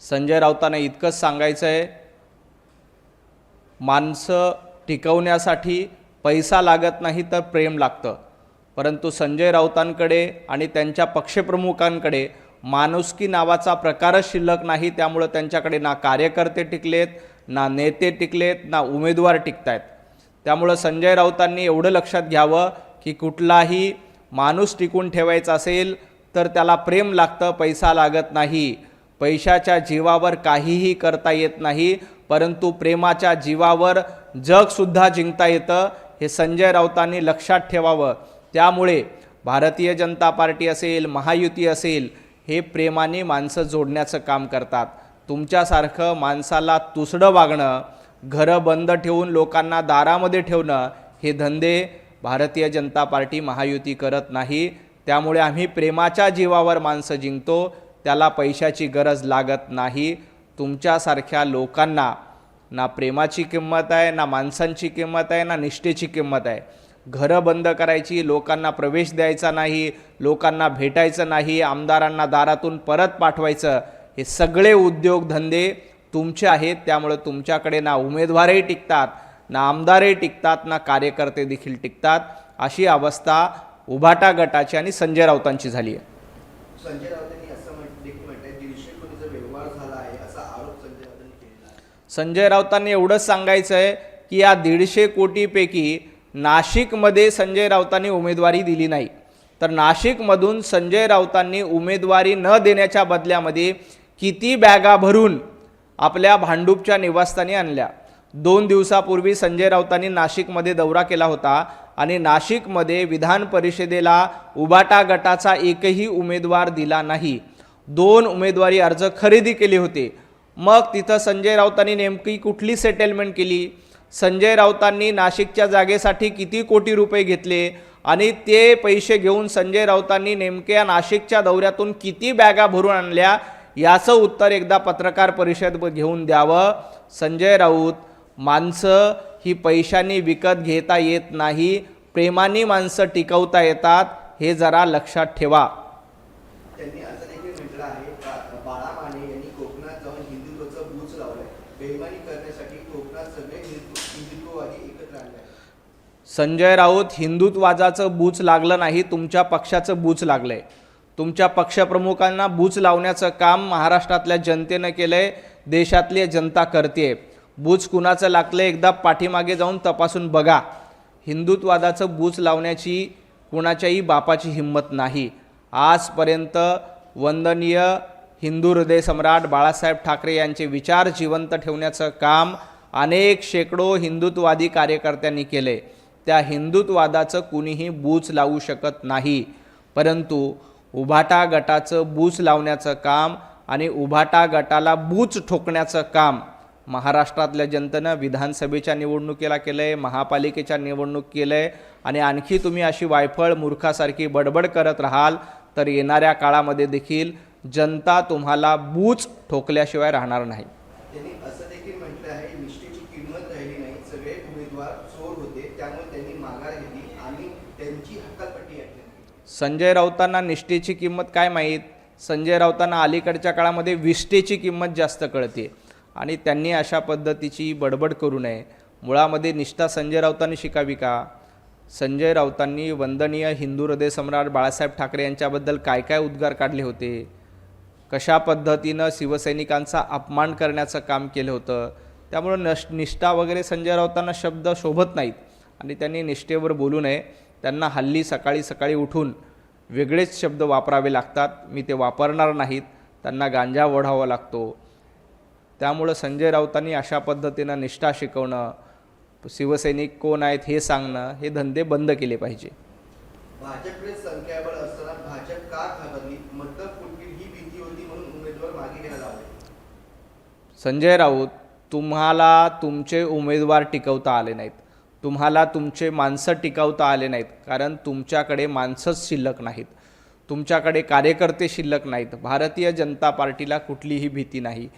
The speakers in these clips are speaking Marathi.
संजय राऊतांना इतकंच सांगायचं आहे, माणसं टिकवण्यासाठी पैसा लागत नाही तर प्रेम लागतं। परंतु संजय राऊतांकडे आणि त्यांच्या पक्षप्रमुखांकडे माणुसकी नावाचा प्रकारच शिल्लक नाही। त्यामुळे त्यांच्याकडे ना कार्यकर्ते टिकलेत, ना नेते टिकलेत, ना उमेदवार टिकतायत। त्यामुळे संजय राऊतांनी एवढं लक्षात घ्यावं की कुठलाही माणूस टिकून ठेवायचा असेल तर त्याला प्रेम लागतं, पैसा लागत नाही। पैशाच्या जीवावर काहीही करता येत नाही, परंतु प्रेमाच्या जीवावर जगसुद्धा जिंकता येतं, हे संजय राऊतांनी लक्षात ठेवावं। त्यामुळे भारतीय जनता पार्टी असेल, महायुती असेल, हे प्रेमाने माणसं जोडण्याचं काम करतात। तुमच्यासारखं माणसाला तुसडं वागणं, घरं बंद ठेवून लोकांना दारामध्ये ठेवणं, हे धंदे भारतीय जनता पार्टी महायुती करत नाही। त्यामुळे आम्ही प्रेमाच्या जीवावर माणसं जिंकतो, त्याला पैशाची गरज लागत नाही। तुमच्यासारख्या लोकांना ना प्रेमाची किंमत आहे, ना माणसांची किंमत आहे, ना निष्ठेची किंमत आहे। घरं बंद करायची, लोकांना प्रवेश द्यायचा नाही, लोकांना भेटायचं नाही, आमदारांना दारातून परत पाठवायचं, हे सगळे उद्योगधंदे तुमचे आहेत। त्यामुळे तुमच्याकडे ना उमेदवारही टिकतात, ना आमदारही टिकतात, ना कार्यकर्ते देखील टिकतात। अशी अवस्था उभाटा गटाची आणि संजय राऊतांची झाली आहे। संजय राऊतांनी असं देखील म्हटलंय 150 कोटीचा व्यवहार झाला आहे असा आरोप संजय राऊतांनी केला आहे। संजय राऊतांनी एवढंच सांगायचं आहे की या 150 कोटीपैकी नाशिकमध्ये संजय राऊतांनी उमेदवारी दिली नाही, तर नाशिकमधून संजय राऊतांनी उमेदवारी न देण्याच्या बदल्यामध्ये किती बॅगा भरून आपल्या भांडूपच्या निवासस्थानी आणल्या। 2 दिवसापूर्वी संजय राऊतांनी नाशिकमध्ये दौरा केला होता आणि नाशिकमध्ये विधान परिषदेला उभाटा गटाचा एकही उमेदवार दिला नाही। 2 उमेदवारी अर्ज खरेदी केले होते। मग तिथं संजय राऊतांनी नेमकी कुठली सेटलमेंट केली? संजय राऊतांनी नाशिकच्या जागेसाठी किती कोटी रुपये घेतले आणि ते पैसे घेऊन संजय राऊतांनी नेमक्या नाशिकच्या दौऱ्यातून किती बॅगा भरून आणल्या, याचं उत्तर एकदा पत्रकार परिषद घेऊन द्यावं। संजय राऊत, माणसं ही पैशांनी विकत घेता येत नाही, प्रेमाने माणसं टिकवता येतात, हे जरा लक्षात ठेवा। त्यांनी असं देखील म्हटलं आहे बाळा माने यांनी कोकणात जाऊन हिंदुत्वाचं बूच लावलंय, बेईमानी करण्यासाठी कोकणात सगळे हिंदुत्ववादी एकत्र आणले। संजय राऊत, हिंदुत्वाचं बूच लागलं नाही, तुमच्या पक्षाचं बूच लागलंय। तुमच्या पक्षप्रमुखांना बूच लावण्याचं काम महाराष्ट्रातल्या जनतेनं केलंय, देशातली जनता करते। बूच कुणाचं लागलंय एकदा पाठीमागे जाऊन तपासून बघा। हिंदुत्वादाचं बूच लावण्याची कुणाच्याही बापाची हिंमत नाही। आजपर्यंत वंदनीय हिंदू हृदय सम्राट बाळासाहेब ठाकरे यांचे विचार जिवंत ठेवण्याचं काम अनेक शेकडो हिंदुत्ववादी कार्यकर्त्यांनी केले। त्या हिंदुत्ववादाचं कुणीही बूच लावू शकत नाही, परंतु उभाटा गटाचं बूच लावण्याचं काम आणि उभाटा गटाला बूच ठोकण्याचं काम महाराष्ट्रातल्या जनतेनं विधानसभेच्या निवडणुकीला केलंय, महापालिकेच्या निवडणूक केलंय। आणि आणखी तुम्ही अशी वायफळ मूर्खासारखी बडबड करत राहाल तर येणाऱ्या काळामध्ये देखील जनता तुम्हाला बूच ठोकल्याशिवाय राहणार नाही। त्यांनी असं देखील म्हटलं आहे निष्ठेची किंमत राहिली नाही, सगळे उमेदवार चोर होते, त्यामुळे त्यांनी माघार घेतली आणि त्यांची हकालपट्टी केली। संजय राऊतांना निष्ठेची किंमत काय माहीत? संजय राऊतांना अलीकडच्या काळामध्ये विष्ठेची किंमत जास्त कळते आणि त्यांनी अशा पद्धतीची बडबड करू नये। मुळामध्ये निष्ठा संजय राऊतांनी शिकावी का? संजय राऊतांनी वंदनीय हिंदू हृदय सम्राट बाळासाहेब ठाकरे यांच्याबद्दल काय काय उद्गार काढले होते, कशा पद्धतीनं शिवसैनिकांचा अपमान करण्याचं काम केलं होतं। त्यामुळे निष्ठा वगैरे संजय राऊतांना शब्द शोभत नाहीत आणि त्यांनी निष्ठेवर बोलू नये। त्यांना हल्ली सकाळी सकाळी उठून वेगळेच शब्द वापरावे लागतात, मी ते वापरणार नाहीत। त्यांना गांजा ओढावा लागतो। त्यामुळे संजय राऊतांनी अशा पद्धतीनं निष्ठा शिकवणं, शिवसैनिक कोण आहेत हे सांगणं, हे धंदे बंद केले पाहिजे। भाजपकडे संख्याबळ असताना भाजप का घाबरली? मतदार फुटतील ही भीती होती म्हणून उमेदवार मागे घ्यायला लावले। संजय राऊत, तुम्हाला तुमचे उमेदवार टिकवता आले नाहीत, तुम्हाला तुमचे माणसं टिकवता आले नाहीत, कारण तुमच्याकडे माणसंच शिल्लक नाहीत, तुमच्याकडे कार्यकर्ते शिल्लक नाहीत। भारतीय जनता पार्टीला कुठलीही भीती नाही।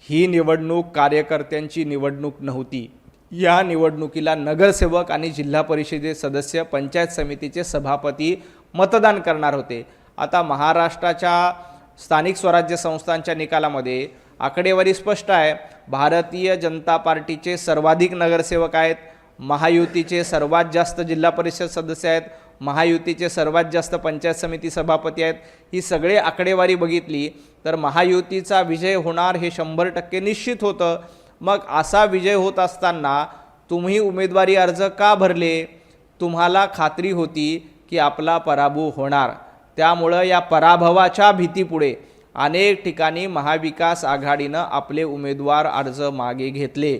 ही निवडणूक कार्यकर्त्यांची निवडणूक नव्हती। या निवडणुकीला नगरसेवक आणि जिल्हा परिषदे सदस्य, पंचायत समितीचे सभापती मतदान करणार होते। आता महाराष्ट्राच्या स्थानिक स्वराज्य संस्थांच्या निकालामध्ये आकडेवारी स्पष्ट आहे. भारतीय जनता पार्टीचे सर्वाधिक नगरसेवक आहेत, महायुतीचे सर्वात जास्त जिल्हा परिषद सदस्य आहेत, महायुतीचे सर्वात जास्त पंचायत समिती सभापती आहेत. ही सगळे आकडेवारी बघितली तर महायुतीचा विजय होणार हे 100% निश्चित होतं. मग असा विजय होत असताना तुम्ही उमेदवारी अर्ज का भरले? तुम्हाला खात्री होती की आपला पराभव होणार. त्यामुळं या पराभवाच्या भीतीपुढे अनेक ठिकाणी महाविकास आघाडीनं आपले उमेदवार अर्ज मागे घेतले.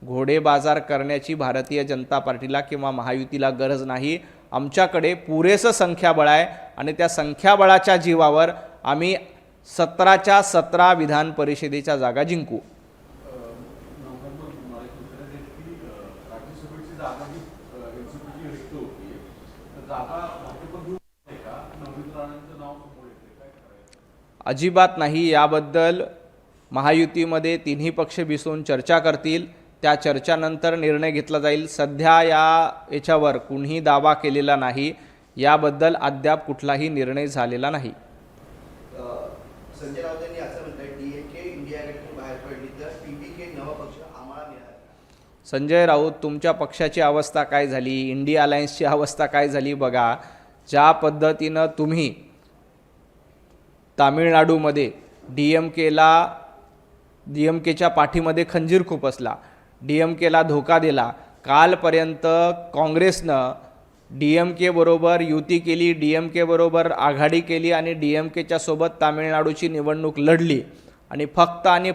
घोडेबाजार करण्याची भारतीय जनता पार्टीला किंवा महायुतीला गरज नाही. आमच्याकडे पुरेसं संख्याबळ आहे आणि त्या संख्याबळाच्या जीवावर आम्ही 17च्या 17 विधान परिषदेच्या जागा जिंकू. अजिबात नाही. याबद्दल महायुतीमध्ये तिन्ही पक्ष बसून चर्चा करतील. त्या चर्चानंतर निर्णय घेतला जाईल. सध्या याच्यावर कुणीही दावा केलेला नाही. याबद्दल अद्याप कुठलाही निर्णय झालेला नाही. संजय राऊत यांनी असं म्हटलंय, डीएमके इंडिया आघाडीतून बाहेर पडली तर टीव्हीके नवा पक्ष आम्हाला मिळाला. संजय राऊत, तुमच्या पक्षाची अवस्था काय झाली, इंडिया अलायन्सची अवस्था काय झाली बघा. ज्या पद्धतीनं तुम्ही तामिळनाडूमध्ये डीएमकेच्या पाठीमध्ये खंजीर खुपसला, डीएमकेला धोका दिला. कालपर्यंत काँग्रेसनं डीएमके बरोबर युती केली, डीएमके बरोबर आघाडी केली आणि डीएमकेच्या सोबत तामिळनाडूची निवडणूक लढली आणि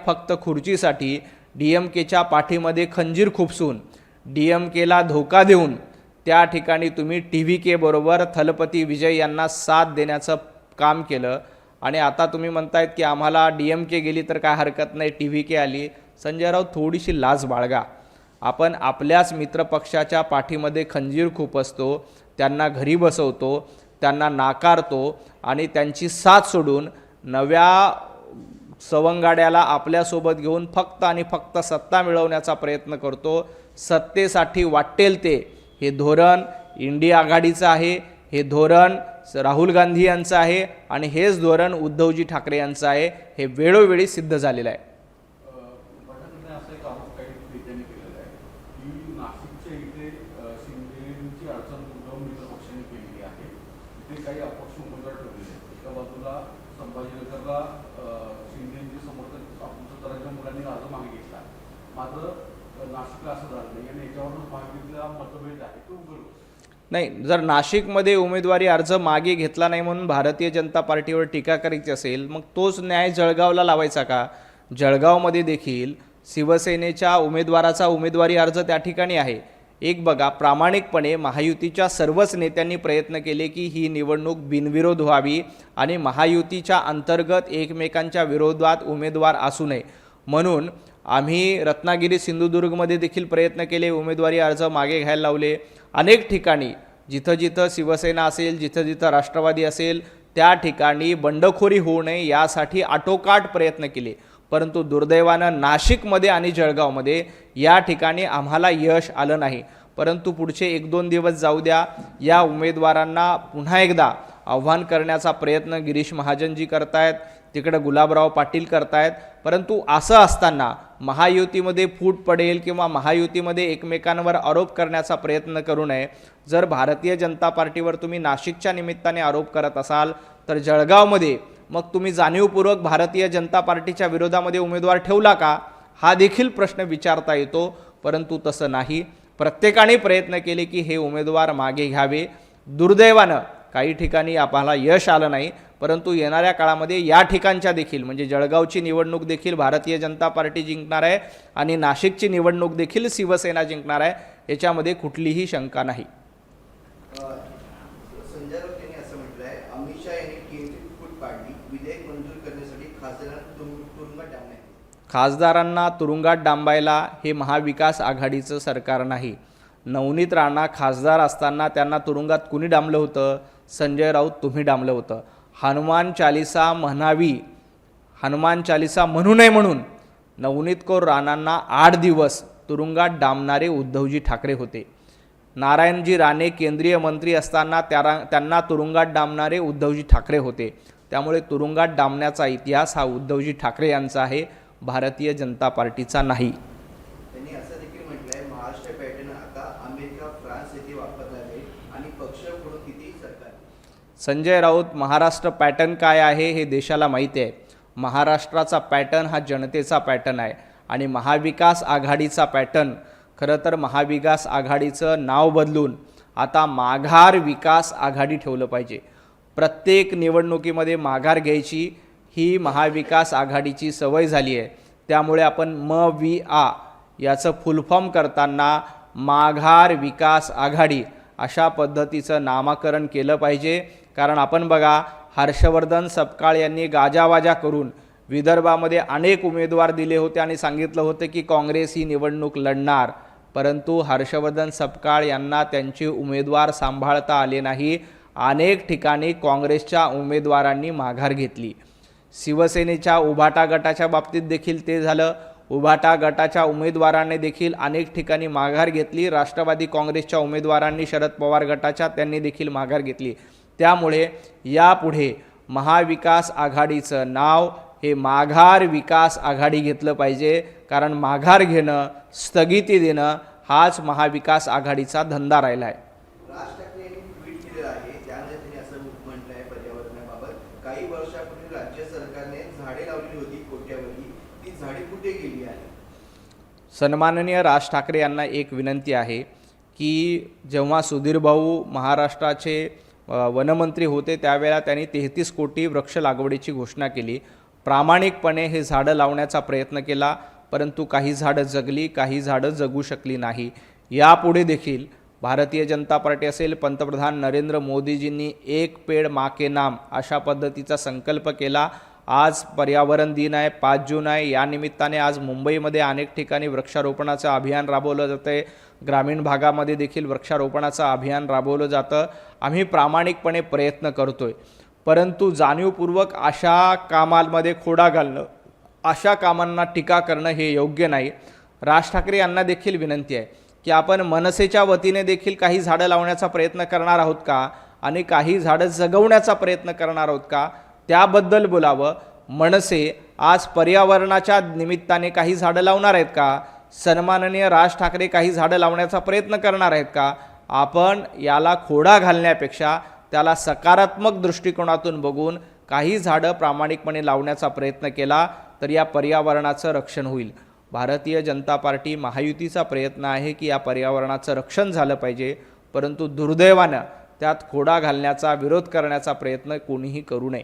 फक्त खुर्चीसाठी डीएमकेच्या पाठीमध्ये खंजीर खुपसून डीएमकेला धोका देऊन त्या ठिकाणी तुम्ही टीव्हीके बरोबर थलपती विजय यांना साथ देण्याचं काम केलं. आणि आता तुम्ही म्हणतायत की आम्हाला डीएमके गेली तर काय हरकत नाही, टीव्हीके आली. संजय राऊत, थोडीशी लाज बाळगा. आपण आपल्याच मित्रपक्षाच्या पाठीमध्ये खंजीर खुपसतो, त्यांना घरी बसवतो, त्यांना नाकारतो आणि त्यांची साथ सोडून नव्या सवंगाड्याला आपल्यासोबत घेऊन फक्त सत्ता मिळवण्याचा प्रयत्न करतो. सत्तेसाठी वाटेल ते हे धोरण इंडिया आघाडीचं आहे, हे धोरण राहुल गांधी यांचं आहे आणि हेच धोरण उद्धवजी ठाकरे यांचं आहे. हे वेळोवेळी सिद्ध झालेलं आहे. काही अपक्ष उमेदवार ठेवलेले आहेत. एका बाजूला संभाजीनगरला शिंदेचे समर्थक आपल्या मुलांनी अर्ज मागे घेतला, मात्र नाशिकला असं झालं नाही आणि याच्यावरून महायुतीला मतभेद आहे तो उघड नाही. जर नाशिकमध्ये उमेदवारी अर्ज मागे घेतला नाही म्हणून भारतीय जनता पार्टीवर टीका करायची असेल, मग तोच न्याय जळगावला लावायचा का? जळगावमध्ये देखील शिवसेनेच्या उमेदवाराचा उमेदवारी अर्ज त्या ठिकाणी आहे. एक बघा, प्रामाणिकपणे महायुतीच्या सर्वच नेत्यांनी प्रयत्न केले की ही निवडणूक बिनविरोध व्हावी आणि महायुतीच्या अंतर्गत एकमेकांच्या विरोधात उमेदवार असू नये म्हणून आम्ही रत्नागिरी सिंधुदुर्गमध्ये देखील प्रयत्न केले, उमेदवारी अर्ज मागे घ्यायला लावले. अनेक ठिकाणी जिथं शिवसेना असेल, जिथं राष्ट्रवादी असेल त्या ठिकाणी बंडखोरी होऊ नये यासाठी आटोकाट प्रयत्न केले. परंतु दुर्दैवानं नाशिकमध्ये आणि जळगावमध्ये या ठिकाणी आम्हाला यश आलं नाही. परंतु पुढचे 1-2 दिवस जाऊ द्या. या उमेदवारांना पुन्हा एकदा आव्हान करण्याचा प्रयत्न गिरीश महाजनजी करतायत, तिकडे गुलाबराव पाटील करतायत. परंतु असं असताना महायुतीमध्ये फूट पडेल किंवा महायुतीमध्ये एकमेकांवर आरोप करण्याचा प्रयत्न करू नये. जर भारतीय जनता पार्टीवर तुम्ही नाशिकच्या निमित्ताने आरोप करत असाल तर जळगावमध्ये मग तुम्ही जाणीवपूर्वक भारतीय जनता पार्टीच्या विरोधामध्ये उमेदवार ठेवला का, हा देखील प्रश्न विचारता येतो. परंतु तसं नाही. प्रत्येकाने प्रयत्न केले की हे उमेदवार मागे घ्यावे. दुर्दैवानं काही ठिकाणी आपल्याला यश आलं नाही. परंतु येणाऱ्या काळामध्ये या ठिकाणच्या देखील म्हणजे जळगावची निवडणूक देखील भारतीय जनता पार्टी जिंकणार आहे आणि नाशिकची निवडणूक देखील शिवसेना जिंकणार आहे, याच्यामध्ये कुठलीही शंका नाही. संजय राऊत यांनी असं म्हटलंय, अमित शाह यांनी टीएमसी फूट पाडली, विधेयक मंजूर करण्यासाठी खासदारांना तुरुंगात डांबायला हे महाविकास आघाडीचं सरकार नाही. नवनीत राणा खासदार असताना त्यांना तुरुंगात कुणी डांबलं होतं? संजय राऊत तुम्ही डांबलं होतं. हनुमान चालिसा म्हणावी, हनुमान चालिसा म्हणू नये म्हणून नवनीत कौर राणांना 8 दिवस तुरुंगात डांबणारे उद्धवजी ठाकरे होते. नारायणजी राणे केंद्रीय मंत्री असताना त्यांना तुरुंगात डांबणारे उद्धवजी ठाकरे होते. त्यामुळे तुरुंगात डांबण्याचा इतिहास हा उद्धवजी ठाकरे यांचा आहे. भारतीय जनता पार्टीचा नाही. त्यांनी असं देखील म्हटलंय, महाराष्ट्र पॅटर्न आता अमेरिका, फ्रान्स येथे वापरला जाईल आणि पक्ष म्हणून किती सरकार. संजय राऊत, महाराष्ट्र पॅटर्न काय आहे हे देशाला माहिती आहे. महाराष्ट्राचा पॅटर्न हा जनतेचा पॅटर्न आहे आणि महाविकास आघाडीचा पॅटर्न खरं तर महाविकास आघाडीचं नाव बदलून आता माघार विकास आघाडी ठेवलं पाहिजे. प्रत्येक निवडणुकीमध्ये माघार घ्यायची ही महाविकास आघाडीची सवय झाली आहे. त्यामुळे आपण MVA याचं फुलफॉर्म करताना माघार विकास आघाडी अशा पद्धतीचं नामकरण केलं पाहिजे. कारण आपण बघा, हर्षवर्धन सपकाळ यांनी गाजावाजा करून विदर्भामध्ये अनेक उमेदवार दिले होते आणि सांगितलं होतं की काँग्रेस ही निवडणूक लढणार, परंतु हर्षवर्धन सपकाळ यांना त्यांचे उमेदवार सांभाळता आले नाही. अनेक ठिकाणी काँग्रेसच्या उमेदवारांनी माघार घेतली. शिवसेनेच्या उभाटा गटाच्या बाबतीत देखील ते झालं. उभाटा गटाच्या उमेदवारांनी देखील अनेक ठिकाणी माघार घेतली. राष्ट्रवादी काँग्रेसच्या उमेदवारांनी, शरद पवार गटाच्या, त्यांनी देखील माघार घेतली. त्यामुळे यापुढे महाविकास आघाडीचं नाव हे माघार विकास आघाडी घेतलं पाहिजे. कारण माघार घेणं, स्थगिती देणं हाच महाविकास आघाडीचा धंदा राहिला आहे. राज ठाकरे यांनी ट्विट केलेलं आहे, त्यामध्ये त्यांनी असं म्हटलंय पर्यावरणाबाबत, काही वर्षापूर्वी राज्य सरकारने झाडे लावली होती कोट्यावधी, ती झाडे कुठे गेली आहे. सन्माननीय राज ठाकरे यांना एक विनंती आहे की जेव्हा सुधीर भाऊ महाराष्ट्राचे वनमंत्री होते त्यावेळेला त्यांनी 33 कोटी वृक्ष लागवडीची घोषणा केली. प्रामाणिकपणे हे झाडं लावण्याचा प्रयत्न केला, परंतु काही झाडं जगली, काही झाडं जगू शकली नाही. यापुढे देखील भारतीय जनता पार्टी असेल, पंतप्रधान नरेंद्र मोदीजींनी एक पेड माँ के नाम अशा पद्धतीचा संकल्प केला. आज पर्यावरण दिन आहे, 5 जून आहे. या निमित्ताने आज मुंबईमध्ये अनेक ठिकाणी वृक्षारोपणाचं अभियान राबवलं जातं आहे. ग्रामीण भागामध्ये देखील वृक्षारोपणाचं अभियान राबवलं जातं. आम्ही प्रामाणिकपणे प्रयत्न करतोय, परंतु जाणीवपूर्वक अशा कामांमध्ये खोडा घालणं, अशा कामांना टीका करणं हे योग्य नाही. राज ठाकरे यांना देखील विनंती आहे की आपण मनसेच्या वतीने देखील काही झाडं लावण्याचा प्रयत्न करणार आहोत का आणि काही झाडं जगवण्याचा प्रयत्न करणार आहोत का, त्याबद्दल बोलावं. मनसे आज पर्यावरणाच्या निमित्ताने काही झाडं लावणार आहेत का? सन्माननीय राज ठाकरे काही झाडं लावण्याचा प्रयत्न करणार आहेत का? आपण याला खोडा घालण्यापेक्षा त्याला सकारात्मक दृष्टिकोनातून बघून काही झाडं प्रामाणिकपणे लावण्याचा प्रयत्न केला तर या पर्यावरणाचं रक्षण होईल. भारतीय जनता पार्टी महायुतीचा प्रयत्न आहे की या पर्यावरणाचं रक्षण झालं पाहिजे, परंतु दुर्दैवानं त्यात खोडा घालण्याचा, विरोध करण्याचा प्रयत्न कोणीही करू नये.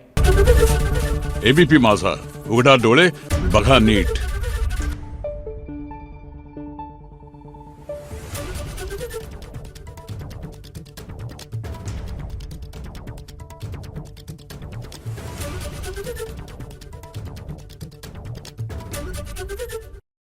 ABP माझा, उघडा डोळे बघा नीट.